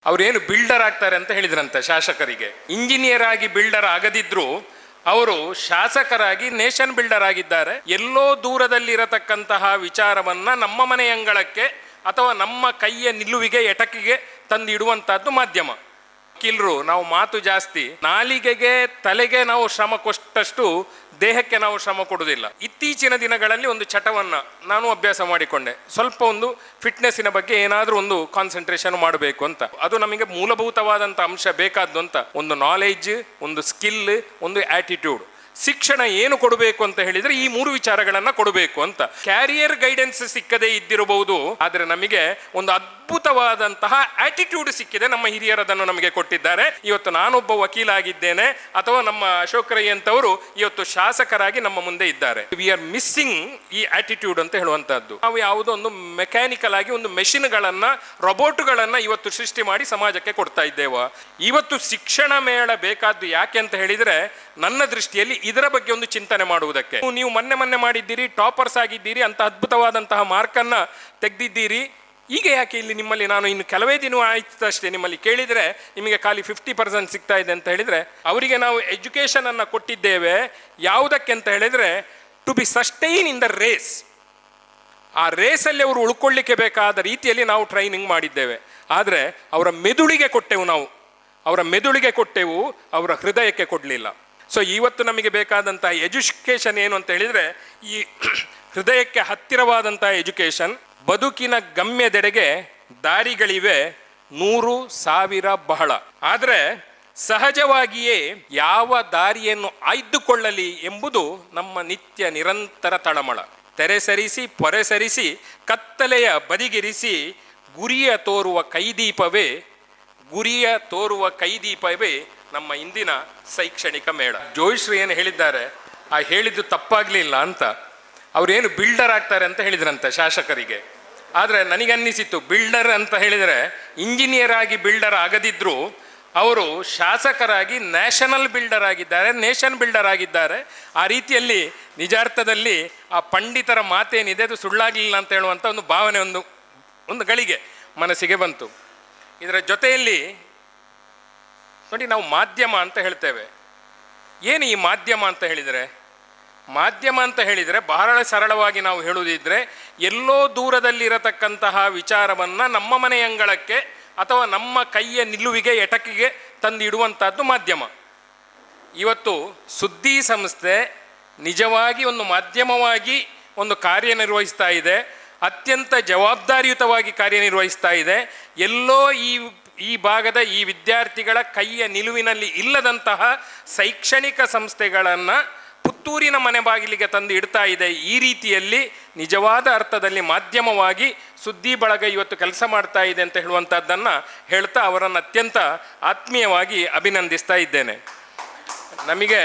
ಅವರೇನು ಬಿಲ್ಡರ್ ಆಗ್ತಾರೆ ಅಂತ ಹೇಳಿದ್ರಂತೆ ಶಾಸಕರಿಗೆ. ಇಂಜಿನಿಯರ್ ಆಗಿ ಬಿಲ್ಡರ್ ಆಗದಿದ್ರು ಅವರು ಶಾಸಕರಾಗಿ ನೇಷನ್ ಬಿಲ್ಡರ್ ಆಗಿದ್ದಾರೆ. ಎಲ್ಲೋ ದೂರದಲ್ಲಿರತಕ್ಕಂತಹ ವಿಚಾರವನ್ನ ನಮ್ಮ ಮನೆ ಅಂಗಳಕ್ಕೆ ಅಥವಾ ನಮ್ಮ ಕೈಯ ನಿಲುವಿಗೆ ಎಟಕಿಗೆ ತಂದಿಡುವಂತಹದ್ದು ಮಾಧ್ಯಮ. ವಕೀಲರು ನಾವು ಮಾತು ಜಾಸ್ತಿ, ನಾಲಿಗೆಗೆ ತಲೆಗೆ ನಾವು ಶ್ರಮ ಕೊಟ್ಟಷ್ಟು ದೇಹಕ್ಕೆ ನಾವು ಶ್ರಮ ಕೊಡುವುದಿಲ್ಲ. ಇತ್ತೀಚಿನ ದಿನಗಳಲ್ಲಿ ಒಂದು ಚಟವನ್ನ ನಾನು ಅಭ್ಯಾಸ ಮಾಡಿಕೊಂಡೆ, ಸ್ವಲ್ಪ ಒಂದು ಫಿಟ್ನೆಸ್ಸಿನ ಬಗ್ಗೆ ಏನಾದರೂ ಒಂದು ಕಾನ್ಸಂಟ್ರೇಷನ್ ಮಾಡಬೇಕು ಅಂತ. ಅದು ನಮಗೆ ಮೂಲಭೂತವಾದಂಥ ಅಂಶ ಬೇಕಾದ್ದು ಅಂತ, ಒಂದು ನಾಲೆಡ್ಜ್, ಒಂದು ಸ್ಕಿಲ್, ಒಂದು ಆಟಿಟ್ಯೂಡ್. ಶಿಕ್ಷಣ ಏನು ಕೊಡಬೇಕು ಅಂತ ಹೇಳಿದ್ರೆ ಈ ಮೂರು ವಿಚಾರಗಳನ್ನ ಕೊಡಬೇಕು ಅಂತ. ಕ್ಯಾರಿಯರ್ ಗೈಡೆನ್ಸ್ ಸಿಕ್ಕದೇ ಇದ್ದಿರಬಹುದು, ಆದರೆ ನಮಗೆ ಒಂದು ಅದ್ಭುತವಾದಂತಹ ಆಟಿಟ್ಯೂಡ್ ಸಿಕ್ಕಿದೆ. ನಮ್ಮ ಹಿರಿಯರು ಅದನ್ನು ನಮಗೆ ಕೊಟ್ಟಿದ್ದಾರೆ. ಇವತ್ತು ನಾನೊಬ್ಬ ವಕೀಲಾಗಿದ್ದೇನೆ ಅಥವಾ ನಮ್ಮ ಅಶೋಕ್ ರೈ ಅಂತವರು ಇವತ್ತು ಶಾಸಕರಾಗಿ ನಮ್ಮ ಮುಂದೆ ಇದ್ದಾರೆ. ವಿ ಆರ್ ಮಿಸ್ಸಿಂಗ್ ಈ ಆಟಿಟ್ಯೂಡ್ ಅಂತ ಹೇಳುವಂತಹದ್ದು. ನಾವು ಯಾವುದೋ ಒಂದು ಮೆಕ್ಯಾನಿಕಲ್ ಆಗಿ ಒಂದು ಮೆಷಿನ್ಗಳನ್ನ, ರೋಬೋಟ್ಗಳನ್ನ ಇವತ್ತು ಸೃಷ್ಟಿ ಮಾಡಿ ಸಮಾಜಕ್ಕೆ ಕೊಡ್ತಾ ಇದ್ದೇವೆ. ಇವತ್ತು ಶಿಕ್ಷಣ ಮೇಳ ಬೇಕಾದ್ದು ಯಾಕೆ ಅಂತ ಹೇಳಿದ್ರೆ ನನ್ನ ದೃಷ್ಟಿಯಲ್ಲಿ ಇದರ ಬಗ್ಗೆ ಒಂದು ಚಿಂತನೆ ಮಾಡುವುದಕ್ಕೆ. ನೀವು ಮೊನ್ನೆ ಮಾಡಿದ್ದೀರಿ, ಟಾಪರ್ಸ್ ಆಗಿದ್ದೀರಿ, ಅಂತ ಅದ್ಭುತವಾದಂತಹ ಮಾರ್ಕನ್ನ ತೆಗೆದಿದ್ದೀರಿ. ಈಗ ಯಾಕೆ ಇಲ್ಲಿ ನಿಮ್ಮಲ್ಲಿ ನಾನು ಇನ್ನು ಕೆಲವೇ ದಿನ ಆಯ್ತು ಅಷ್ಟೇ ನಿಮ್ಮಲ್ಲಿ ಕೇಳಿದರೆ ನಿಮಗೆ ಖಾಲಿ 50% ಸಿಗ್ತಾ ಇದೆ ಅಂತ ಹೇಳಿದರೆ, ಅವರಿಗೆ ನಾವು ಎಜುಕೇಷನ್ ಅನ್ನು ಕೊಟ್ಟಿದ್ದೇವೆ ಯಾವುದಕ್ಕೆ ಅಂತ ಹೇಳಿದರೆ to be sustain in the race. ಆ ರೇಸಲ್ಲಿ ಅವರು ಉಳ್ಕೊಳ್ಳಿಕ್ಕೆ ಬೇಕಾದ ರೀತಿಯಲ್ಲಿ ನಾವು ಟ್ರೈನಿಂಗ್ ಮಾಡಿದ್ದೇವೆ. ಆದರೆ ಅವರ ಮೆದುಳಿಗೆ ಕೊಟ್ಟೆವು, ನಾವು ಅವರ ಮೆದುಳಿಗೆ ಕೊಟ್ಟೆವು, ಅವರ ಹೃದಯಕ್ಕೆ ಕೊಡಲಿಲ್ಲ. ಸೊ ಇವತ್ತು ನಮಗೆ ಬೇಕಾದಂಥ ಎಜುಕೇಷನ್ ಏನು ಅಂತ ಹೇಳಿದರೆ ಈ ಹೃದಯಕ್ಕೆ ಹತ್ತಿರವಾದಂಥ ಎಜುಕೇಷನ್. ಬದುಕಿನ ಗಮ್ಯದೆಡೆಗೆ ದಾರಿಗಳಿವೆ 100,000 ಬಹಳ, ಆದರೆ ಸಹಜವಾಗಿಯೇ ಯಾವ ದಾರಿಯನ್ನು ಆಯ್ದುಕೊಳ್ಳಲಿ ಎಂಬುದು ನಮ್ಮ ನಿತ್ಯ ನಿರಂತರ ತಳಮಳ. ತೆರೆ ಸರಿಸಿ ಪೊರೆ ಸರಿಸಿ ಕತ್ತಲೆಯ ಬದಿಗಿರಿಸಿ ಗುರಿಯ ತೋರುವ ಕೈದೀಪವೇ ನಮ್ಮ ಇಂದಿನ ಶೈಕ್ಷಣಿಕ ಮೇಳ. ಜೋಯಿಶ್ರೀ ಏನು ಹೇಳಿದ್ದಾರೆ, ಆ ಹೇಳಿದ್ದು ತಪ್ಪಾಗಲಿಲ್ಲ ಅಂತ. ಅವರೇನು ಬಿಲ್ಡರ್ ಆಗ್ತಾರೆ ಅಂತ ಹೇಳಿದ್ರಂತೆ ಶಾಸಕರಿಗೆ. ಆದರೆ ನನಗನ್ನಿಸಿತ್ತು, ಬಿಲ್ಡರ್ ಅಂತ ಹೇಳಿದರೆ ಇಂಜಿನಿಯರ್ ಆಗಿ ಬಿಲ್ಡರ್ ಆಗದಿದ್ದರೂ ಅವರು ಶಾಸಕರಾಗಿ ನ್ಯಾಷನಲ್ ಬಿಲ್ಡರ್ ಆಗಿದ್ದಾರೆ, ನೇಷನ್ ಬಿಲ್ಡರ್ ಆಗಿದ್ದಾರೆ. ಆ ರೀತಿಯಲ್ಲಿ ನಿಜಾರ್ಥದಲ್ಲಿ ಆ ಪಂಡಿತರ ಮಾತೇನಿದೆ ಅದು ಸುಳ್ಳಾಗಲಿಲ್ಲ ಅಂತ ಹೇಳುವಂಥ ಒಂದು ಭಾವನೆ ಒಂದು ಗಳಿಗೆ ಮನಸ್ಸಿಗೆ ಬಂತು. ಇದರ ಜೊತೆಯಲ್ಲಿ ನೋಡಿ, ನಾವು ಮಾಧ್ಯಮ ಅಂತ ಹೇಳ್ತೇವೆ. ಏನು ಈ ಮಾಧ್ಯಮ ಅಂತ ಹೇಳಿದರೆ? ಮಾಧ್ಯಮ ಅಂತ ಹೇಳಿದರೆ ಬಹಳ ಸರಳವಾಗಿ ನಾವು ಹೇಳುವುದಿದ್ರೆ, ಎಲ್ಲೋ ದೂರದಲ್ಲಿರತಕ್ಕಂತಹ ವಿಚಾರವನ್ನು ನಮ್ಮ ಮನೆ ಅಂಗಳಕ್ಕೆ ಅಥವಾ ನಮ್ಮ ಕೈಯ ನಿಲುವಿಗೆ ಎಟಕಿಗೆ ತಂದಿಡುವಂಥದ್ದು ಮಾಧ್ಯಮ. ಇವತ್ತು ಸುದ್ದಿ ಸಂಸ್ಥೆ ನಿಜವಾಗಿ ಒಂದು ಮಾಧ್ಯಮವಾಗಿ ಒಂದು ಕಾರ್ಯನಿರ್ವಹಿಸ್ತಾ ಇದೆ, ಅತ್ಯಂತ ಜವಾಬ್ದಾರಿಯುತವಾಗಿ ಕಾರ್ಯನಿರ್ವಹಿಸ್ತಾ ಇದೆ. ಎಲ್ಲೋ ಈ ಭಾಗದ ಈ ವಿದ್ಯಾರ್ಥಿಗಳ ಕೈಯ ನಿಲುವಿನಲ್ಲಿ ಇಲ್ಲದಂತಹ ಶೈಕ್ಷಣಿಕ ಸಂಸ್ಥೆಗಳನ್ನು ಪುತ್ತೂರಿನ ಮನೆ ಬಾಗಿಲಿಗೆ ತಂದು ಇಡ್ತಾ ಇದೆ. ಈ ರೀತಿಯಲ್ಲಿ ನಿಜವಾದ ಅರ್ಥದಲ್ಲಿ ಮಾಧ್ಯಮವಾಗಿ ಸುದ್ದಿ ಬಳಗ ಇವತ್ತು ಕೆಲಸ ಮಾಡ್ತಾ ಇದೆ ಅಂತ ಹೇಳುವಂಥದ್ದನ್ನು ಹೇಳ್ತಾ ಅವರನ್ನು ಅತ್ಯಂತ ಆತ್ಮೀಯವಾಗಿ ಅಭಿನಂದಿಸ್ತಾ ಇದ್ದೇನೆ. ನಮಗೆ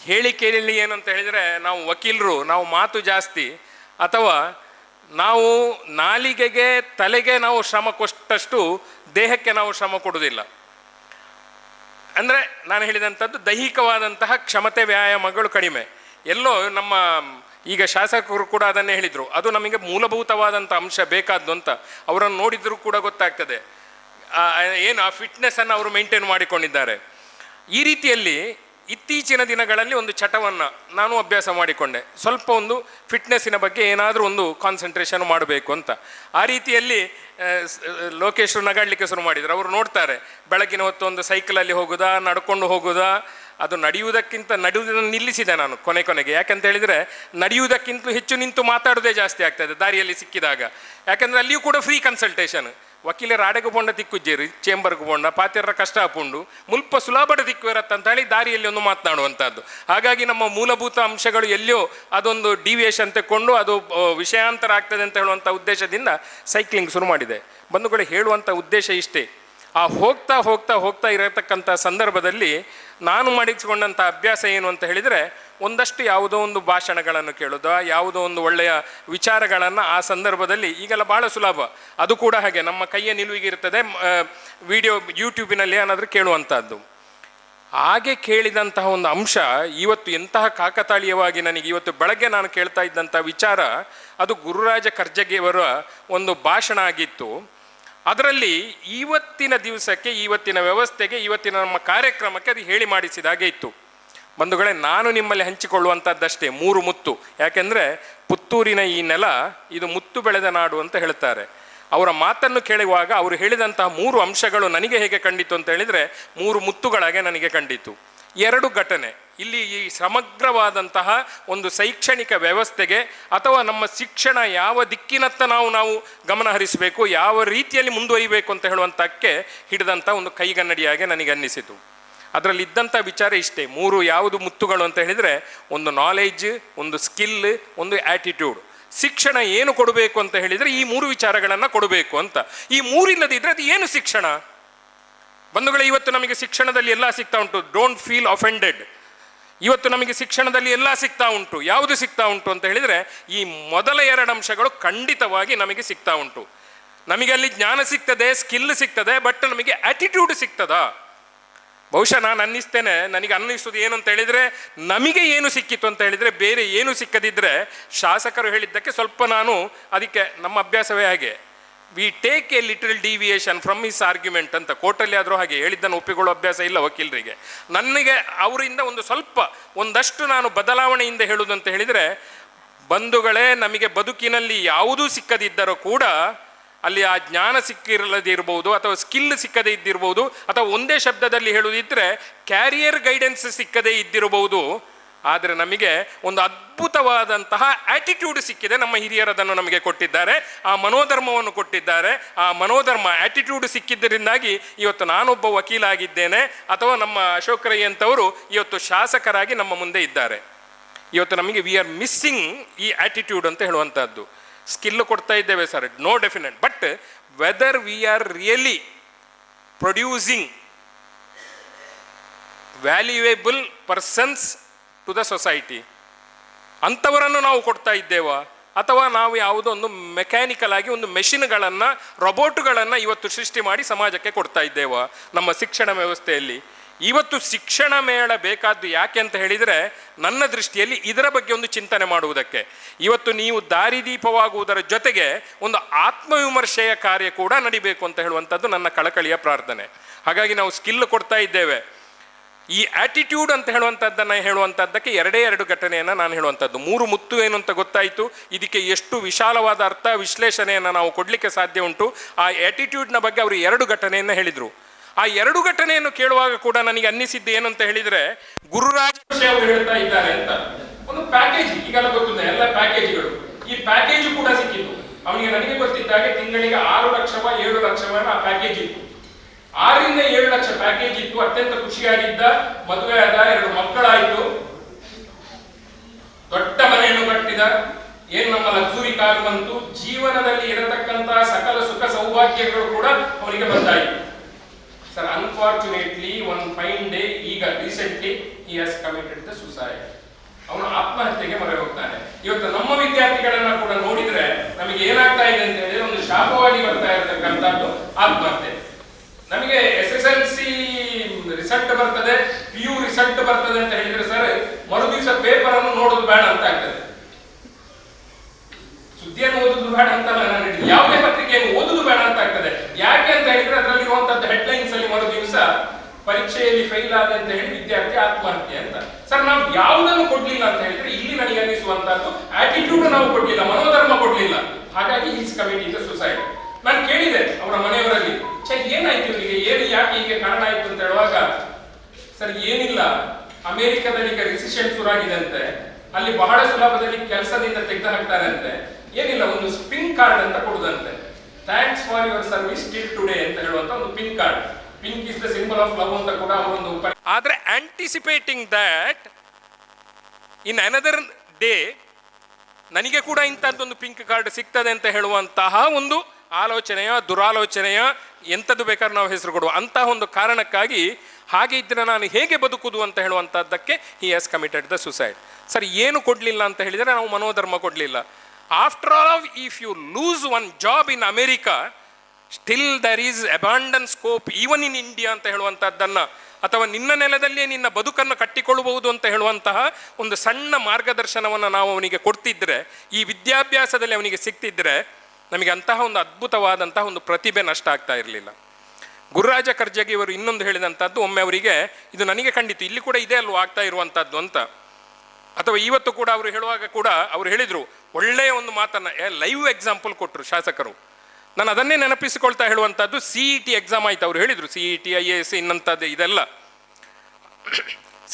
ಹೇಳಿಕೆಯಲ್ಲಿ ಏನಂತ ಹೇಳಿದರೆ, ನಾವು ವಕೀಲರು ನಾವು ಮಾತು ಜಾಸ್ತಿ ಅಥವಾ ನಾವು ನಾಲಿಗೆಗೆ ತಲೆಗೆ ನಾವು ಶ್ರಮ ಕೊಟ್ಟಷ್ಟು ದೇಹಕ್ಕೆ ನಾವು ಶ್ರಮ ಕೊಡುವುದಿಲ್ಲ. ಅಂದರೆ ನಾನು ಹೇಳಿದಂಥದ್ದು ದೈಹಿಕವಾದಂತಹ ಕ್ಷಮತೆ ವ್ಯಾಯಾಮಗಳು ಕಡಿಮೆ. ಎಲ್ಲೋ ನಮ್ಮ ಈಗ ಶಾಸಕರು ಕೂಡ ಅದನ್ನೇ ಹೇಳಿದರು, ಅದು ನಮಗೆ ಮೂಲಭೂತವಾದಂಥ ಅಂಶ ಬೇಕಾದ್ದು ಅಂತ. ಅವರನ್ನು ನೋಡಿದರೂ ಕೂಡ ಗೊತ್ತಾಗ್ತದೆ ಏನು ಆ ಫಿಟ್ನೆಸ್ಸನ್ನು ಅವರು ಮೇಂಟೈನ್ ಮಾಡಿಕೊಂಡಿದ್ದಾರೆ. ಈ ರೀತಿಯಲ್ಲಿ ಇತ್ತೀಚಿನ ದಿನಗಳಲ್ಲಿ ಒಂದು ಚಟವನ್ನು ನಾನು ಅಭ್ಯಾಸ ಮಾಡಿಕೊಂಡೆ, ಸ್ವಲ್ಪ ಒಂದು ಫಿಟ್ನೆಸ್ಸಿನ ಬಗ್ಗೆ ಏನಾದರೂ ಒಂದು ಕಾನ್ಸಂಟ್ರೇಷನ್ ಮಾಡಬೇಕು ಅಂತ. ಆ ರೀತಿಯಲ್ಲಿ ಲೋಕೇಶ್ವರು ನಗಾಡಲಿಕ್ಕೆ ಶುರು ಮಾಡಿದರು. ಅವರು ನೋಡ್ತಾರೆ, ಬೆಳಗಿನ ಹೊತ್ತು ಒಂದು ಸೈಕಲಲ್ಲಿ ಹೋಗೋದಾ, ನಡ್ಕೊಂಡು ಹೋಗೋದಾ. ಅದು ನಡೆಯುವುದನ್ನು ನಿಲ್ಲಿಸಿದೆ ನಾನು ಕೊನೆಗೆ. ಯಾಕಂತ ಹೇಳಿದರೆ ನಡೆಯುವುದಕ್ಕಿಂತಲೂ ಹೆಚ್ಚು ನಿಂತು ಮಾತಾಡೋದೇ ಜಾಸ್ತಿ ಆಗ್ತದೆ ದಾರಿಯಲ್ಲಿ ಸಿಕ್ಕಿದಾಗ. ಯಾಕಂದರೆ ಅಲ್ಲಿಯೂ ಕೂಡ ಫ್ರೀ ಕನ್ಸಲ್ಟೇಷನ್. ವಕೀಲರ ಆಡೆಗೂ ಬೋಂಡ ದಿಕ್ಕುಜ್ಜೇರಿ ಚೇಂಬರ್ಗೂ ಬೋಂಡ ಪಾತೆರ ಕಷ್ಟ ಹಾಪುಂಡು ಮುಲ್ಪ ಸುಲಭದ ದಿಕ್ಕು ಇರತ್ತಂತ ಹೇಳಿ ದಾರಿಯಲ್ಲಿ ಒಂದು ಮಾತನಾಡುವಂಥದ್ದು. ಹಾಗಾಗಿ ನಮ್ಮ ಮೂಲಭೂತ ಅಂಶಗಳು ಎಲ್ಲಿಯೋ ಅದೊಂದು ಡಿವಿಯೇಷನ್ ತೆಕ್ಕೊಂಡು ಅದು ವಿಷಯಾಂತರ ಆಗ್ತದೆ ಅಂತ ಹೇಳುವಂಥ ಉದ್ದೇಶದಿಂದ ಸೈಕ್ಲಿಂಗ್ ಶುರು ಮಾಡಿದೆ. ಬಂಧುಗಳು, ಹೇಳುವಂಥ ಉದ್ದೇಶ ಇಷ್ಟೇ. ಆ ಹೋಗ್ತಾ ಇರತಕ್ಕಂಥ ಸಂದರ್ಭದಲ್ಲಿ ನಾನು ಮಾಡಿಸಿಕೊಂಡಂಥ ಅಭ್ಯಾಸ ಏನು ಅಂತ ಹೇಳಿದರೆ, ಒಂದಷ್ಟು ಯಾವುದೋ ಒಂದು ಭಾಷಣಗಳನ್ನು ಕೇಳೋದು, ಯಾವುದೋ ಒಂದು ಒಳ್ಳೆಯ ವಿಚಾರಗಳನ್ನು ಆ ಸಂದರ್ಭದಲ್ಲಿ ಈಗೆಲ್ಲ ಭಾಳ ಸುಲಭ. ಅದು ಕೂಡ ಹಾಗೆ ನಮ್ಮ ಕೈಯ ನಿಲುವಿಗೆ ಇರ್ತದೆ, ವಿಡಿಯೋ ಯೂಟ್ಯೂಬಿನಲ್ಲಿ ಏನಾದರೂ ಕೇಳುವಂಥದ್ದು. ಹಾಗೆ ಕೇಳಿದಂತಹ ಒಂದು ಅಂಶ ಇವತ್ತು ಎಂತಹ ಕಾಕತಾಳೀಯವಾಗಿ ನನಗೆ ಇವತ್ತು ಬೆಳಗ್ಗೆ ನಾನು ಕೇಳ್ತಾ ಇದ್ದಂಥ ವಿಚಾರ, ಅದು ಗುರುರಾಜ ಕರ್ಜಗಿಯವರ ಒಂದು ಭಾಷಣ ಆಗಿತ್ತು. ಅದರಲ್ಲಿ ಇವತ್ತಿನ ದಿವಸಕ್ಕೆ, ಇವತ್ತಿನ ವ್ಯವಸ್ಥೆಗೆ, ಇವತ್ತಿನ ನಮ್ಮ ಕಾರ್ಯಕ್ರಮಕ್ಕೆ ಅದು ಹೇಳಿ ಮಾಡಿಸಿದಾಗೆ ಇತ್ತು. ಬಂಧುಗಳೇ, ನಾನು ನಿಮ್ಮಲ್ಲಿ ಹಂಚಿಕೊಳ್ಳುವಂಥದ್ದಷ್ಟೇ 3 ಮುತ್ತು. ಯಾಕೆಂದರೆ ಪುತ್ತೂರಿನ ಈ ನೆಲ ಇದು ಮುತ್ತು ಬೆಳೆದ ನಾಡು ಅಂತ ಹೇಳ್ತಾರೆ. ಅವರ ಮಾತನ್ನು ಕೇಳುವಾಗ ಅವರು ಹೇಳಿದಂತಹ 3 ಅಂಶಗಳು ನನಗೆ ಹೇಗೆ ಕಂಡಿತು ಅಂತ ಹೇಳಿದರೆ 3 ಮುತ್ತುಗಳಾಗೆ ನನಗೆ ಕಂಡಿತು. 2 ಘಟನೆ ಇಲ್ಲಿ ಈ ಸಮಗ್ರವಾದಂತಹ ಒಂದು ಶೈಕ್ಷಣಿಕ ವ್ಯವಸ್ಥೆಗೆ ಅಥವಾ ನಮ್ಮ ಶಿಕ್ಷಣ ಯಾವ ದಿಕ್ಕಿನತ್ತ ನಾವು ಗಮನ ಹರಿಸಬೇಕು, ಯಾವ ರೀತಿಯಲ್ಲಿ ಮುಂದುವರಿಬೇಕು ಅಂತ ಹೇಳುವಂಥಕ್ಕೆ ಹಿಡಿದಂಥ ಒಂದು ಕೈಗನ್ನಡಿಯಾಗೆ ನನಗೆ ಅನ್ನಿಸಿತು. ಅದರಲ್ಲಿ ಇದ್ದಂಥ ವಿಚಾರ ಇಷ್ಟೇ, 3 ಯಾವುದು ಮುತ್ತುಗಳು ಅಂತ ಹೇಳಿದರೆ, ಒಂದು ನಾಲೆಡ್ಜ್, ಒಂದು ಸ್ಕಿಲ್, ಒಂದು ಆ್ಯಟಿಟ್ಯೂಡ್. ಶಿಕ್ಷಣ ಏನು ಕೊಡಬೇಕು ಅಂತ ಹೇಳಿದರೆ ಈ 3 ವಿಚಾರಗಳನ್ನು ಕೊಡಬೇಕು ಅಂತ. ಈ 3 ಇಲ್ಲದಿದ್ದರೆ ಅದು ಏನು ಶಿಕ್ಷಣ? ಬಂಧುಗಳೇ, ಇವತ್ತು ನಮಗೆ ಶಿಕ್ಷಣದಲ್ಲಿ ಎಲ್ಲ ಸಿಗ್ತಾ ಉಂಟು. Don't feel offended. ಇವತ್ತು ನಮಗೆ ಶಿಕ್ಷಣದಲ್ಲಿ ಎಲ್ಲ ಸಿಗ್ತಾ ಉಂಟು. ಯಾವುದು ಸಿಗ್ತಾ ಉಂಟು ಅಂತ ಹೇಳಿದರೆ ಈ ಮೊದಲ 2 ಅಂಶಗಳು ಖಂಡಿತವಾಗಿ ನಮಗೆ ಸಿಗ್ತಾ ಉಂಟು. ನಮಗೆ ಅಲ್ಲಿ ಜ್ಞಾನ ಸಿಗ್ತದೆ, ಸ್ಕಿಲ್ ಸಿಗ್ತದೆ, ಬಟ್ ನಮಗೆ ಆ್ಯಟಿಟ್ಯೂಡ್ ಸಿಗ್ತದಾ? ಬಹುಶಃ ನಾನು ಅನ್ನಿಸ್ತೇನೆ, ನನಗೆ ಅನ್ನಿಸೋದು ಏನು ಅಂತ ಹೇಳಿದರೆ, ನಮಗೆ ಏನು ಸಿಕ್ಕಿತ್ತು ಅಂತ ಹೇಳಿದರೆ ಬೇರೆ ಏನು ಸಿಕ್ಕದಿದ್ದರೆ ಶಾಸಕರು ಹೇಳಿದ್ದಕ್ಕೆ ಸ್ವಲ್ಪ ನಾನು ಅದಕ್ಕೆ ನಮ್ಮ ಅಭ್ಯಾಸವೇ ಹಾಗೆ, we take A little deviation from his argument ಅಂತ. ಕೋರ್ಟಲ್ಲಿ ಆದರೂ ಹಾಗೆ ಹೇಳಿದ್ದನ್ನು ಒಪ್ಪಿಕೊಳ್ಳೋ ಅಭ್ಯಾಸ ಇಲ್ಲ ವಕೀಲರಿಗೆ. ನನಗೆ ಅವರಿಂದ ಒಂದಷ್ಟು ನಾನು ಬದಲಾವಣೆಯಿಂದ ಹೇಳುವುದಂತ ಹೇಳಿದರೆ, ಬಂಧುಗಳೇ, ನಮಗೆ ಬದುಕಿನಲ್ಲಿ ಯಾವುದೂ ಸಿಕ್ಕದಿದ್ದರೂ ಕೂಡ ಅಲ್ಲಿ ಆ ಜ್ಞಾನ ಸಿಕ್ಕಿರಲದಿರ್ಬೋದು ಅಥವಾ ಸ್ಕಿಲ್ ಸಿಕ್ಕದೇ ಇದ್ದಿರ್ಬೋದು, ಅಥವಾ ಒಂದೇ ಶಬ್ದದಲ್ಲಿ ಹೇಳುವುದಿದ್ದರೆ ಕ್ಯಾರಿಯರ್ ಗೈಡೆನ್ಸ್ ಸಿಕ್ಕದೇ ಇದ್ದಿರಬಹುದು. ಆದರೆ ನಮಗೆ ಒಂದು ಅದ್ಭುತವಾದಂತಹ ಆ್ಯಟಿಟ್ಯೂಡ್ ಸಿಕ್ಕಿದೆ. ನಮ್ಮ ಹಿರಿಯರದನ್ನು ನಮಗೆ ಕೊಟ್ಟಿದ್ದಾರೆ, ಆ ಮನೋಧರ್ಮವನ್ನು ಕೊಟ್ಟಿದ್ದಾರೆ. ಆ ಮನೋಧರ್ಮ, ಆ್ಯಟಿಟ್ಯೂಡ್ ಸಿಕ್ಕಿದ್ದರಿಂದಾಗಿ ಇವತ್ತು ನಾನೊಬ್ಬ ವಕೀಲಾಗಿದ್ದೇನೆ, ಅಥವಾ ನಮ್ಮ ಅಶೋಕ್ ರೈ ಅಂತವರು ಇವತ್ತು ಶಾಸಕರಾಗಿ ನಮ್ಮ ಮುಂದೆ ಇದ್ದಾರೆ. ಇವತ್ತು ನಮಗೆ ವಿ ಆರ್ ಮಿಸ್ಸಿಂಗ್ ಈ ಆ್ಯಟಿಟ್ಯೂಡ್ ಅಂತ ಹೇಳುವಂಥದ್ದು. ಸ್ಕಿಲ್ ಕೊಡ್ತಾ ಇದ್ದೇವೆ sir, no definite, but whether we are really producing valuable persons to the society, ಅಂಥವರನ್ನು ನಾವು ಕೊಡ್ತಾ ಇದ್ದೇವಾ? ಅಥವಾ ನಾವು ಯಾವುದೋ ಒಂದು ಮೆಕ್ಯಾನಿಕಲ್ ಆಗಿ ಒಂದು ಮೆಷಿನ್ಗಳನ್ನು, ರೊಬೋಟ್ಗಳನ್ನು ಇವತ್ತು ಸೃಷ್ಟಿ ಮಾಡಿ ಸಮಾಜಕ್ಕೆ ಕೊಡ್ತಾ ಇದ್ದೇವಾ ನಮ್ಮ ಶಿಕ್ಷಣ ವ್ಯವಸ್ಥೆಯಲ್ಲಿ? ಇವತ್ತು ಶಿಕ್ಷಣ ಮೇಳ ಬೇಕಾದ್ದು ಯಾಕೆ ಅಂತ ಹೇಳಿದರೆ, ನನ್ನ ದೃಷ್ಟಿಯಲ್ಲಿ ಇದರ ಬಗ್ಗೆ ಒಂದು ಚಿಂತನೆ ಮಾಡುವುದಕ್ಕೆ. ಇವತ್ತು ನೀವು ದಾರಿದೀಪವಾಗುವುದರ ಜೊತೆಗೆ ಒಂದು ಆತ್ಮವಿಮರ್ಶೆಯ ಕಾರ್ಯ ಕೂಡ ನಡಿಬೇಕು ಅಂತ ಹೇಳುವಂಥದ್ದು ನನ್ನ ಕಳಕಳಿಯ ಪ್ರಾರ್ಥನೆ. ಹಾಗಾಗಿ ನಾವು ಸ್ಕಿಲ್ ಕೊಡ್ತಾ ಇದ್ದೇವೆ. ಈ ಆ್ಯಟಿಟ್ಯೂಡ್ ಅಂತ ಹೇಳುವಂಥದ್ದಕ್ಕೆ 2 ಘಟನೆಯನ್ನು ನಾನು ಹೇಳುವಂಥದ್ದು. 3 ಮುತ್ತು ಏನು ಅಂತ ಗೊತ್ತಾಯಿತು. ಇದಕ್ಕೆ ಎಷ್ಟು ವಿಶಾಲವಾದ ಅರ್ಥ ವಿಶ್ಲೇಷಣೆಯನ್ನು ನಾವು ಕೊಡಲಿಕ್ಕೆ ಸಾಧ್ಯ ಉಂಟು. ಆ ಆ್ಯಟಿಟ್ಯೂಡ್ನ ಬಗ್ಗೆ ಅವರು 2 ಘಟನೆಯನ್ನು ಹೇಳಿದರು. ಆ 2 ಘಟನೆಯನ್ನು ಕೇಳುವಾಗ ಕೂಡ ನನಗೆ ಅನ್ನಿಸಿದ್ದು ಏನು ಅಂತ ಹೇಳಿದರೆ, ಗುರುರಾಜ ಅವರು ಹೇಳ್ತಾ ಇದ್ದಾರೆ ಅಂತ ಒಂದು ಪ್ಯಾಕೇಜ್, ಈಗೆಲ್ಲ ಗೊತ್ತಿದೆ ಎಲ್ಲ ಪ್ಯಾಕೇಜ್ಗಳು, ಈ ಪ್ಯಾಕೇಜ್ ಕೂಡ ಸಿಕ್ಕಿತ್ತು ಅವನಿಗೆ. ನನಗೆ ಗೊತ್ತಿದ್ದಾಗೆ ತಿಂಗಳಿಗೆ 6 ಲಕ್ಷವ 7 ಲಕ್ಷವ ಆ ಪ್ಯಾಕೇಜ್ ಇತ್ತು. 6 ರಿಂದ 7 ಲಕ್ಷ ಪ್ಯಾಕೇಜ್ ಇತ್ತು. ಅತ್ಯಂತ ಖುಷಿಯಾಗಿದ್ದ, ಮದುವೆ ಆದ, 2 ಮಕ್ಕಳಾಯಿತು, ದೊಡ್ಡ ಮನೆಯನ್ನು ಕಟ್ಟಿದ, ಏನು ನಮ್ಮ ಲಕ್ಸುರಿ ಕಾರು ಬಂತು, ಜೀವನದಲ್ಲಿ ಇರತಕ್ಕಂತಹ ಸಕಲ ಸುಖ ಸೌಭಾಗ್ಯಗಳು ಕೂಡ ಅವನಿಗೆ ಬಂದಾಯಿತು. Sir, unfortunately one fine day, ಈಗ recently he has committed the suicide. ಅವನು ಆತ್ಮಹತ್ಯೆಗೆ ಮೊರೆ ಹೋಗ್ತಾನೆ. ಇವತ್ತು ನಮ್ಮ ವಿದ್ಯಾರ್ಥಿಗಳನ್ನ ಕೂಡ ನೋಡಿದ್ರೆ ನಮಗೆ ಏನಾಗ್ತಾ ಇದೆ ಅಂತ ಹೇಳಿದ್ರೆ, ಒಂದು ಶಾಪವಾಗಿ ಬರ್ತಾ ಇರತಕ್ಕಂಥದ್ದು ಆತ್ಮಹತ್ಯೆ. ನಮಗೆ SSLC ರಿಸಲ್ಟ್ ಬರ್ತದೆ, PU ರಿಸಲ್ಟ್ ಬರ್ತದೆ ಅಂತ ಹೇಳಿದ್ರೆ ಸರ್, ಮರುದಿವಸ ಪೇಪರ್ ಅನ್ನು ನೋಡೋದು ಬೇಡ ಅಂತ ಆಗ್ತದೆ. ಸುದ್ದಿಯನ್ನು ಓದುದು ಬೇಡ ಅಂತ ನಾನು ಹೇಳಿದ್ದೆ, ಯಾವುದೇ ಪತ್ರಿಕೆಯನ್ನು ಓದುದು ಬೇಡ ಅಂತ ಆಗ್ತದೆ. ಯಾಕೆ ಅಂತ ಹೇಳಿದ್ರೆ ಅದರಲ್ಲಿರುವಂತದ್ದು ಹೆಡ್ಲೈನ್ಸ್ ಅಲ್ಲಿ ಮರು ದಿವಸ ಪರೀಕ್ಷೆಯಲ್ಲಿ ಫೈಲ್ ಆದ ಅಂತ ಹೇಳಿ ವಿದ್ಯಾರ್ಥಿ ಆತ್ಮಹತ್ಯೆ ಅಂತ. ಸರ್, ನಾವು ಯಾವುದನ್ನು ಕೊಡ್ಲಿಲ್ಲ ಅಂತ ಹೇಳಿದ್ರೆ ಇಲ್ಲಿ ನನಗೆ ಅನ್ನಿಸುವಂತದ್ದು ಆಟಿಟ್ಯೂಡ್ ನಾವು ಕೊಡ್ಲಿಲ್ಲ, ಮನೋಧರ್ಮ ಕೊಡ್ಲಿಲ್ಲ. ಹಾಗಾಗಿ ಈಸ್ ಕಮಿಟಿಂಗ್ ಸುಸೈಡ್. ನಾನು ಕೇಳಿದೆ ಅವರ ಮನೆಯವರಲ್ಲಿ, ಏನಾಯ್ತು ಇವರಿಗೆ, ಏನು ಯಾಕೆ ಹೀಗೆ ಕಾರಣ ಆಯ್ತು ಅಂತ ಹೇಳುವಾಗ, ಸರ್ ಏನಿಲ್ಲ, ಅಮೆರಿಕದಲ್ಲಿ ಈಗ ರಿಸೆಷನ್ ಶುರುವಾಗಿದೆ ಅಂತೆ, ಅಲ್ಲಿ ಬಹಳ ಸುಲಭದಲ್ಲಿ ಕೆಲಸದಿಂದ ತೆಗೆದು ಹಾಕ್ತಾರೆ ಅಂತೆ. ಏನಿಲ್ಲ, ಒಂದು ಪಿನ್ ಕಾರ್ಡ್ ಅಂತ ಕೊಡುದಂತೆ, thanks for your service till today ಅಂತ ಹೇಳುವಂತ ಒಂದು pin card. Pink is the symbol of love ಅಂತ ಕೂಡ ಅವರೊಂದು. ಆದ್ರೆ anticipating that in another day ನನಗೆ ಕೂಡ ಇಂಥದ್ದೊಂದು ಪಿಂಕ್ ಕಾರ್ಡ್ ಸಿಗ್ತದೆ ಅಂತ ಹೇಳುವಂತಹ ಒಂದು ಆಲೋಚನೆಯ, ದುರಾಲೋಚನೆಯ, ಎಂಥದ್ದು ಬೇಕಾದ್ರೆ ನಾವು ಹೆಸರು ಕೊಡುವ ಅಂತಹ ಒಂದು ಕಾರಣಕ್ಕಾಗಿ, ಹಾಗೆ ಇದ್ರೆ ನಾನು ಹೇಗೆ ಬದುಕುದು ಅಂತ ಹೇಳುವಂಥದ್ದಕ್ಕೆ he has committed the suicide. Sir, ಏನು ಕೊಡಲಿಲ್ಲ ಅಂತ ಹೇಳಿದರೆ ನಾವು ಮನೋಧರ್ಮ ಕೊಡಲಿಲ್ಲ. After all, if you lose one job in America, still there is abundant scope even in India ಅಂತ ಹೇಳುವಂಥದ್ದನ್ನು, ಅಥವಾ ನಿನ್ನ ನೆಲದಲ್ಲಿಯೇ ನಿನ್ನ ಬದುಕನ್ನು ಕಟ್ಟಿಕೊಳ್ಳಬಹುದು ಅಂತ ಹೇಳುವಂತಹ ಒಂದು ಸಣ್ಣ ಮಾರ್ಗದರ್ಶನವನ್ನು ನಾವು ಅವನಿಗೆ ಕೊಡ್ತಿದ್ರೆ, ಈ ವಿದ್ಯಾಭ್ಯಾಸದಲ್ಲಿ ಅವನಿಗೆ ಸಿಗ್ತಿದ್ರೆ, ನಮಗೆ ಅಂತಹ ಒಂದು ಅದ್ಭುತವಾದಂತಹ ಒಂದು ಪ್ರತಿಭೆ ನಷ್ಟ ಆಗ್ತಾ ಇರಲಿಲ್ಲ. ಗುರುರಾಜ ಕರ್ಜಗಿ ಅವರು ಇನ್ನೊಂದು ಹೇಳಿದಂಥದ್ದು, ಒಮ್ಮೆ ಅವರಿಗೆ ಇದು ನನಗೆ ಖಂಡಿತು ಇಲ್ಲಿ ಕೂಡ ಇದೆ ಅಲ್ವ ಆಗ್ತಾ ಇರುವಂಥದ್ದು ಅಂತ, ಅಥವಾ ಇವತ್ತು ಕೂಡ ಅವರು ಹೇಳುವಾಗ ಕೂಡ ಅವರು ಹೇಳಿದರು, ಒಳ್ಳೆಯ ಒಂದು ಮಾತನ್ನು ಲೈವ್ ಎಕ್ಸಾಂಪಲ್ ಕೊಟ್ಟರು ಶಾಸಕರು. ನಾನು ಅದನ್ನೇ ನೆನಪಿಸಿಕೊಳ್ತಾ ಹೇಳುವಂಥದ್ದು, CET ಎಕ್ಸಾಮ್ ಆಯ್ತು. ಅವರು ಹೇಳಿದರು CET IAS ಇನ್ನಂಥದ್ದು ಇದೆಲ್ಲ.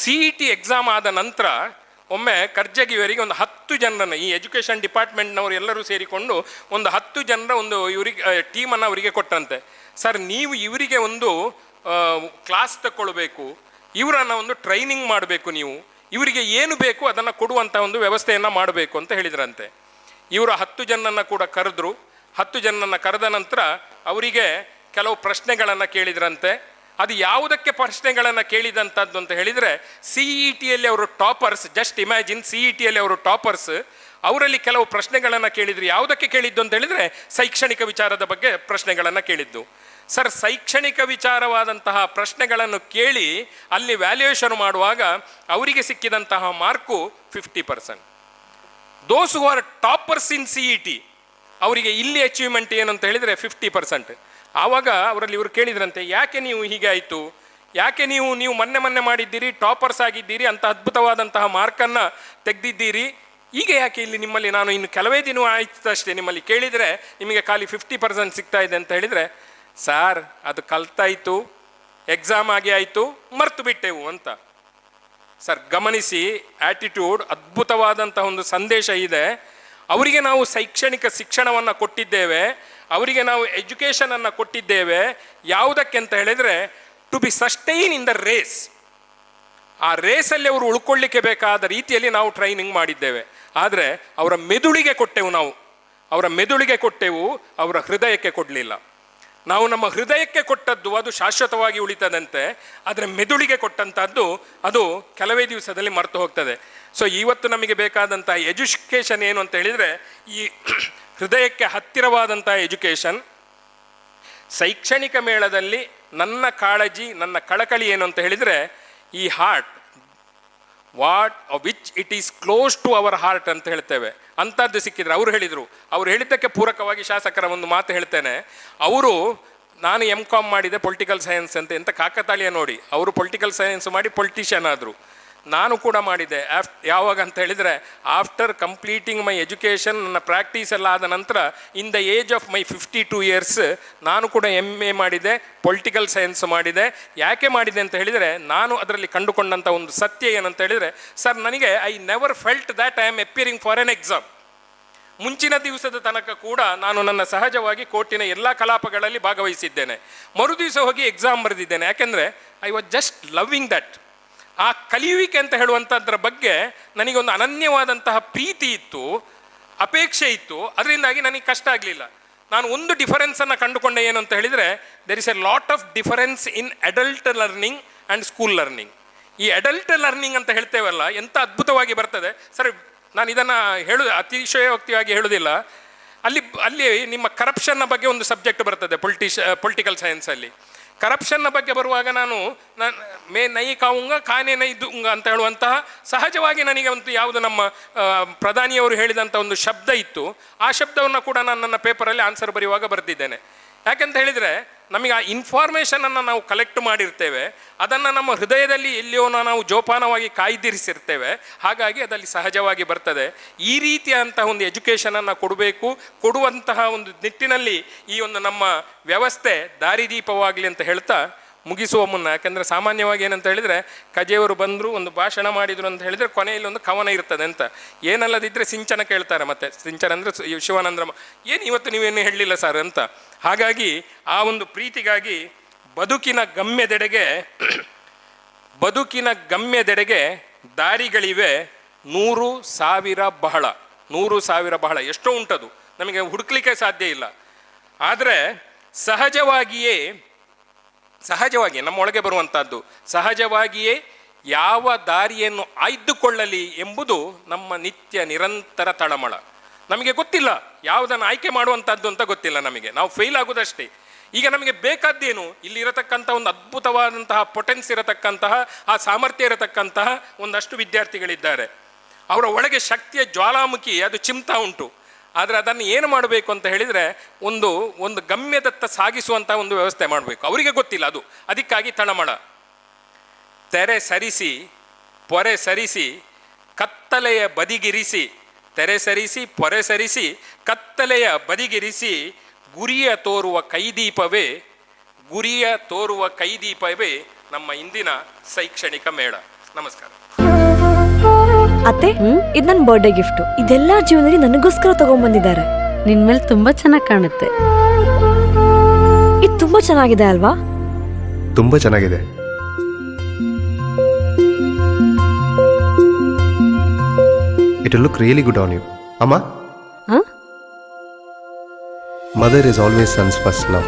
CET ಎಕ್ಸಾಮ್ ಆದ ನಂತರ ಒಮ್ಮೆ ಕರ್ಜಗಿಯವರಿಗೆ ಒಂದು 10 ಜನರನ್ನು, ಈ ಎಜುಕೇಷನ್ ಡಿಪಾರ್ಟ್ಮೆಂಟ್ನವರು ಎಲ್ಲರೂ ಸೇರಿಕೊಂಡು ಒಂದು 10 ಜನರ ಒಂದು ಇವರಿಗೆ ಟೀಮನ್ನು ಅವರಿಗೆ ಕೊಟ್ಟಂತೆ. ಸರ್, ನೀವು ಇವರಿಗೆ ಒಂದು ಕ್ಲಾಸ್ ತಗೊಳ್ಬೇಕು, ಇವರನ್ನು ಒಂದು ಟ್ರೈನಿಂಗ್ ಮಾಡಬೇಕು, ನೀವು ಇವರಿಗೆ ಏನು ಬೇಕು ಅದನ್ನು ಕೊಡುವಂಥ ಒಂದು ವ್ಯವಸ್ಥೆಯನ್ನು ಮಾಡಬೇಕು ಅಂತ ಹೇಳಿದ್ರಂತೆ. ಇವರು 10 ಜನರನ್ನು ಕೂಡ ಕರೆದ್ರು. 10 ಜನರನ್ನು ಕರೆದ ನಂತರ ಅವರಿಗೆ ಕೆಲವು ಪ್ರಶ್ನೆಗಳನ್ನು ಕೇಳಿದ್ರಂತೆ. ಅದು ಯಾವುದಕ್ಕೆ ಪ್ರಶ್ನೆಗಳನ್ನು ಕೇಳಿದಂಥದ್ದು ಅಂತ ಹೇಳಿದರೆ, CETಯಲ್ಲಿ ಅವರು ಟಾಪರ್ಸ್, ಜಸ್ಟ್ ಇಮ್ಯಾಜಿನ್, CETಯಲ್ಲಿ ಅವರು ಟಾಪರ್ಸ್, ಅವರಲ್ಲಿ ಕೆಲವು ಪ್ರಶ್ನೆಗಳನ್ನು ಕೇಳಿದ್ರು. ಯಾವುದಕ್ಕೆ ಕೇಳಿದ್ದು ಅಂತ ಹೇಳಿದರೆ, ಶೈಕ್ಷಣಿಕ ವಿಚಾರದ ಬಗ್ಗೆ ಪ್ರಶ್ನೆಗಳನ್ನು ಕೇಳಿದ್ದು. ಸರ್, ಶೈಕ್ಷಣಿಕ ವಿಚಾರವಾದಂತಹ ಪ್ರಶ್ನೆಗಳನ್ನು ಕೇಳಿ ಅಲ್ಲಿ ವ್ಯಾಲ್ಯೂಯೇಷನ್ ಮಾಡುವಾಗ ಅವರಿಗೆ ಸಿಕ್ಕಿದಂತಹ mark 50%. Those who are toppers in CET, ಅವರಿಗೆ ಇಲ್ಲಿ ಅಚೀವ್ಮೆಂಟ್ ಏನು ಅಂತ ಹೇಳಿದರೆ 50%. ಆವಾಗ ಅವರಲ್ಲಿ ಇವರು ಕೇಳಿದ್ರಂತೆ, ಯಾಕೆ ನೀವು ಹೀಗೆ ಆಯಿತು, ಯಾಕೆ ನೀವು ಮೊನ್ನೆ ಮಾಡಿದ್ದೀರಿ, ಟಾಪರ್ಸ್ ಆಗಿದ್ದೀರಿ, ಅಂತ ಅದ್ಭುತವಾದಂತಹ ಮಾರ್ಕನ್ನು ತೆಗೆದಿದ್ದೀರಿ, ಈಗ ಯಾಕೆ ಇಲ್ಲಿ ನಿಮ್ಮಲ್ಲಿ ನಾನು ಇನ್ನು ಕೆಲವೇ ದಿನ ಆಯ್ತು ಅಷ್ಟೇ ನಿಮ್ಮಲ್ಲಿ ಕೇಳಿದರೆ ನಿಮಗೆ ಖಾಲಿ 50% ಸಿಗ್ತಾ ಇದೆ ಅಂತ ಹೇಳಿದರೆ, ಸಾರ್ ಅದು ಕಲ್ತಾಯಿತು, ಎಕ್ಸಾಮ್ ಆಗಿ ಆಯಿತು, ಮರ್ತು ಬಿಟ್ಟೆವು ಅಂತ. ಸರ್ ಗಮನಿಸಿ, ಆ್ಯಟಿಟ್ಯೂಡ್, ಅದ್ಭುತವಾದಂತಹ ಒಂದು ಸಂದೇಶ ಇದೆ. ಅವರಿಗೆ ನಾವು ಶೈಕ್ಷಣಿಕ ಶಿಕ್ಷಣವನ್ನು ಕೊಟ್ಟಿದ್ದೇವೆ, ಅವರಿಗೆ ನಾವು ಎಜುಕೇಷನನ್ನು ಕೊಟ್ಟಿದ್ದೇವೆ. ಯಾವುದಕ್ಕೆ ಅಂತ ಹೇಳಿದರೆ, to be sustain in the race. ಆ ರೇಸಲ್ಲಿ ಅವರು ಉಳ್ಕೊಳ್ಳಿಕ್ಕೆ ಬೇಕಾದ ರೀತಿಯಲ್ಲಿ ನಾವು ಟ್ರೈನಿಂಗ್ ಮಾಡಿದ್ದೇವೆ. ಆದರೆ ಅವರ ಮೆದುಳಿಗೆ ಕೊಟ್ಟೆವು, ನಾವು ಅವರ ಮೆದುಳಿಗೆ ಕೊಟ್ಟೆವು, ಅವರ ಹೃದಯಕ್ಕೆ ಕೊಡಲಿಲ್ಲ. ನಾವು ನಮ್ಮ ಹೃದಯಕ್ಕೆ ಕೊಟ್ಟದ್ದು ಅದು ಶಾಶ್ವತವಾಗಿ ಉಳಿತದಂತೆ, ಆದರೆ ಮೆದುಳಿಗೆ ಕೊಟ್ಟಂಥದ್ದು ಅದು ಕೆಲವೇ ದಿವಸದಲ್ಲಿ ಮರೆತು ಹೋಗ್ತದೆ. ಸೊ ಇವತ್ತು ನಮಗೆ ಬೇಕಾದಂಥ ಎಜುಕೇಷನ್ ಏನು ಅಂತ ಹೇಳಿದರೆ, ಈ ಹೃದಯಕ್ಕೆ ಹತ್ತಿರವಾದಂಥ ಎಜುಕೇಷನ್. ಶೈಕ್ಷಣಿಕ ಮೇಳದಲ್ಲಿ ನನ್ನ ಕಾಳಜಿ, ನನ್ನ ಕಳಕಳಿ ಏನು ಅಂತ ಹೇಳಿದರೆ, ಈ heart, which it is close to our heart ಅಂತ ಹೇಳ್ತೇವೆ, ಅಂಥದ್ದು ಸಿಕ್ಕಿದ್ರೆ. ಅವರು ಹೇಳಿದರು, ಅವರು ಹೇಳಿದ್ದಕ್ಕೆ ಪೂರಕವಾಗಿ ಶಾಸಕರ ಒಂದು ಮಾತು ಹೇಳ್ತೇನೆ. ಅವರು, ನಾನು MCOM ಮಾಡಿದೆ ಪೊಲಿಟಿಕಲ್ ಸೈನ್ಸ್ ಅಂತ, ಎಂಥ ಕಾಕತಾಳೀಯ ನೋಡಿ, ಅವರು ಪೊಲಿಟಿಕಲ್ ಸೈನ್ಸ್ ಮಾಡಿ ಪೊಲಿಟಿಷಿಯನ್ ಆದರು. ನಾನು ಕೂಡ ಮಾಡಿದೆ. ಯಾವಾಗ ಅಂತ ಹೇಳಿದರೆ, ಆಫ್ಟರ್ ಕಂಪ್ಲೀಟಿಂಗ್ ಮೈ ಎಜುಕೇಷನ್, ನನ್ನ ಪ್ರಾಕ್ಟೀಸ್ ಎಲ್ಲ ಆದ ನಂತರ, in the age of my 52 years ನಾನು ಕೂಡ MA ಮಾಡಿದೆ, ಪೊಲಿಟಿಕಲ್ ಸೈನ್ಸ್ ಮಾಡಿದೆ. ಯಾಕೆ ಮಾಡಿದೆ ಅಂತ ಹೇಳಿದರೆ, ನಾನು ಅದರಲ್ಲಿ ಕಂಡುಕೊಂಡಂಥ ಒಂದು ಸತ್ಯ ಏನಂತ ಹೇಳಿದರೆ, ಸರ್ ನನಗೆ I never felt that I am appearing for N exam. ಮುಂಚಿನ ದಿವಸದ ತನಕ ಕೂಡ ನಾನು ನನ್ನ ಸಹಜವಾಗಿ ಕೋರ್ಟಿನ ಎಲ್ಲ ಕಲಾಪಗಳಲ್ಲಿ ಭಾಗವಹಿಸಿದ್ದೇನೆ. ಮರುದಿವಸ ಹೋಗಿ ಎಕ್ಸಾಮ್ ಬರೆದಿದ್ದೇನೆ. ಯಾಕೆಂದರೆ I was just loving that. ಆ ಕಲಿಯುವಿಕೆ ಅಂತ ಹೇಳುವಂಥದ್ರ ಬಗ್ಗೆ ನನಗೊಂದು ಅನನ್ಯವಾದಂತಹ ಪ್ರೀತಿ ಇತ್ತು, ಅಪೇಕ್ಷೆ ಇತ್ತು. ಅದರಿಂದಾಗಿ ನನಗೆ ಕಷ್ಟ ಆಗಲಿಲ್ಲ. ನಾನು ಒಂದು ಡಿಫರೆನ್ಸನ್ನು ಕಂಡುಕೊಂಡೆ, ಏನು ಅಂತ ಹೇಳಿದರೆ, there is A lot of difference in adult learning and school learning. ಈ ಅಡಲ್ಟ್ ಲರ್ನಿಂಗ್ ಅಂತ ಹೇಳ್ತೇವಲ್ಲ, ಎಂಥ ಅದ್ಭುತವಾಗಿ ಬರ್ತದೆ ಸರ್. ನಾನು ಇದನ್ನು ಅತಿಶಯೋಕ್ತಿಯಾಗಿ ಹೇಳೋದಿಲ್ಲ. ಅಲ್ಲಿ ನಿಮ್ಮ ಕರಪ್ಷನ್ನ ಬಗ್ಗೆ ಒಂದು ಸಬ್ಜೆಕ್ಟ್ ಬರ್ತದೆ ಪೊಲಿಟಿಕಲ್ ಸೈನ್ಸಲ್ಲಿ. ಕರಪ್ಷನ್ನ ಬಗ್ಗೆ ಬರುವಾಗ ನಾನು ಮೇ ನೈ ಕಾವುಂಗ ಕಾನೆ ನೈ ದುಂಗ ಅಂತ ಹೇಳುವಂತಹ ಸಹಜವಾಗಿ ನನಗೆ ಒಂದು ಯಾವುದು ನಮ್ಮ ಪ್ರಧಾನಿಯವರು ಹೇಳಿದಂಥ ಒಂದು ಶಬ್ದ ಇತ್ತು, ಆ ಶಬ್ದವನ್ನು ಕೂಡ ನಾನು ನನ್ನ ಪೇಪರಲ್ಲಿ ಆನ್ಸರ್ ಬರೆಯುವಾಗ ಬರೆದಿದ್ದೇನೆ. ಯಾಕೆಂತ ಹೇಳಿದರೆ, ನಮಗೆ ಆ ಇನ್ಫಾರ್ಮೇಷನನ್ನು ನಾವು ಕಲೆಕ್ಟ್ ಮಾಡಿರ್ತೇವೆ, ಅದನ್ನು ನಮ್ಮ ಹೃದಯದಲ್ಲಿ ಎಲ್ಲಿಯೋ ನಾವು ಜೋಪಾನವಾಗಿ ಕಾಯ್ದಿರಿಸಿರ್ತೇವೆ. ಹಾಗಾಗಿ ಅದಲ್ಲಿ ಸಹಜವಾಗಿ ಬರ್ತದೆ. ಈ ರೀತಿಯಂತಹ ಒಂದು ಎಜುಕೇಷನನ್ನು ಕೊಡುವಂತಹ ಒಂದು ನಿಟ್ಟಿನಲ್ಲಿ ಈ ಒಂದು ನಮ್ಮ ವ್ಯವಸ್ಥೆ ದಾರಿದೀಪವಾಗಲಿ ಅಂತ ಹೇಳ್ತಾ ಮುಗಿಸುವ ಮುನ್ನ, ಯಾಕೆಂದರೆ ಸಾಮಾನ್ಯವಾಗಿ ಏನಂತ ಹೇಳಿದರೆ, ಕಜೆಯವರು ಬಂದರು, ಒಂದು ಭಾಷಣ ಮಾಡಿದರು ಅಂತ ಹೇಳಿದರೆ ಕೊನೆಯಲ್ಲಿ ಒಂದು ಕವನ ಇರ್ತದೆ ಅಂತ. ಏನಲ್ಲದಿದ್ದರೆ ಸಿಂಚನ ಕೇಳ್ತಾರೆ. ಮತ್ತು ಸಿಂಚನ ಅಂದರೆ ಶಿವಾನಂದ್ರ, ಏನು ಇವತ್ತು ನೀವೇನು ಹೇಳಲಿಲ್ಲ ಸರ್ ಅಂತ. ಹಾಗಾಗಿ ಆ ಒಂದು ಪ್ರೀತಿಗಾಗಿ ಬದುಕಿನ ಗಮ್ಯದೆಡೆಗೆ ದಾರಿಗಳಿವೆ 100,000 ಬಹಳ. 100,000 ಬಹಳ ಎಷ್ಟೋ ಉಂಟದು, ನಮಗೆ ಹುಡುಕ್ಲಿಕ್ಕೆ ಸಾಧ್ಯ ಇಲ್ಲ. ಆದರೆ ಸಹಜವಾಗಿ ನಮ್ಮೊಳಗೆ ಬರುವಂಥದ್ದು, ಸಹಜವಾಗಿಯೇ ಯಾವ ದಾರಿಯನ್ನು ಆಯ್ದುಕೊಳ್ಳಲಿ ಎಂಬುದು ನಮ್ಮ ನಿತ್ಯ ನಿರಂತರ ತಳಮಳ. ನಮಗೆ ಗೊತ್ತಿಲ್ಲ ಯಾವುದನ್ನು ಆಯ್ಕೆ ಮಾಡುವಂಥದ್ದು ಅಂತ ಗೊತ್ತಿಲ್ಲ ನಮಗೆ. ನಾವು ಫೇಲ್ ಆಗೋದಷ್ಟೇ. ಈಗ ನಮಗೆ ಬೇಕಾದ್ದೇನು, ಇಲ್ಲಿರತಕ್ಕಂಥ ಒಂದು ಅದ್ಭುತವಾದಂತಹ ಪೊಟೆನ್ಸ್ ಇರತಕ್ಕಂತಹ, ಆ ಸಾಮರ್ಥ್ಯ ಇರತಕ್ಕಂತಹ ಒಂದಷ್ಟು ವಿದ್ಯಾರ್ಥಿಗಳಿದ್ದಾರೆ. ಅವರ ಒಳಗೆ ಶಕ್ತಿಯ ಜ್ವಾಲಾಮುಖಿ ಅದು ಚಿಮ್ತಾ ಉಂಟು. ಆದರೆ ಅದನ್ನು ಏನು ಮಾಡಬೇಕು ಅಂತ ಹೇಳಿದರೆ ಒಂದು ಒಂದು ಗಮ್ಯದತ್ತ ಸಾಗಿಸುವಂಥ ಒಂದು ವ್ಯವಸ್ಥೆ ಮಾಡಬೇಕು. ಅವರಿಗೆ ಗೊತ್ತಿಲ್ಲ ಅದು. ಅದಕ್ಕಾಗಿ ತಳಮಳ. ತೆರೆ ಸರಿಸಿ ಪೊರೆ ಸರಿಸಿ ಕತ್ತಲೆಯ ಬದಿಗಿರಿಸಿ, ತೆರೆ ಸರಿಸಿ ಪೊರೆ ಸರಿಸಿ ಕತ್ತಲೆಯ ಬದಿಗಿರಿಸಿ, ಗುರಿಯ ತೋರುವ ಕೈದೀಪವೇ ನಮ್ಮ ಇಂದಿನ ಶೈಕ್ಷಣಿಕ ಮೇಳ. ನಮಸ್ಕಾರ. ಅತ್ತೆ, ಇದು ನನ್ನ ಬರ್ಡೇ ಗಿಫ್ಟ್. ಇದೆಲ್ಲ ಜೀವನದಲ್ಲಿ ನನಗೋಸ್ಕರ ತಗೊಂಡ್ಬಂದಿದ್ದಾರೆ. ನಿನ್ ಮೇಲೆ ತುಂಬಾ ಚೆನ್ನಾಗಿ ಕಾಣುತ್ತೆ. ಇದು ತುಂಬಾ ಚೆನ್ನಾಗಿದೆ ಅಲ್ವಾ? ತುಂಬಾ ಚೆನ್ನಾಗಿದೆ. It will look really good on you. Amma? Huh? Mother is always son's first love.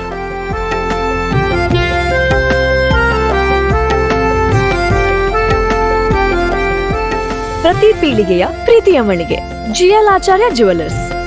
ಪ್ರತಿ ಪೀಳಿಗೆಯ ಪ್ರೀತಿಯ ಮಳಿಗೆ GL ಆಚಾರ್ಯ ಜ್ಯುವೆಲರ್ಸ್.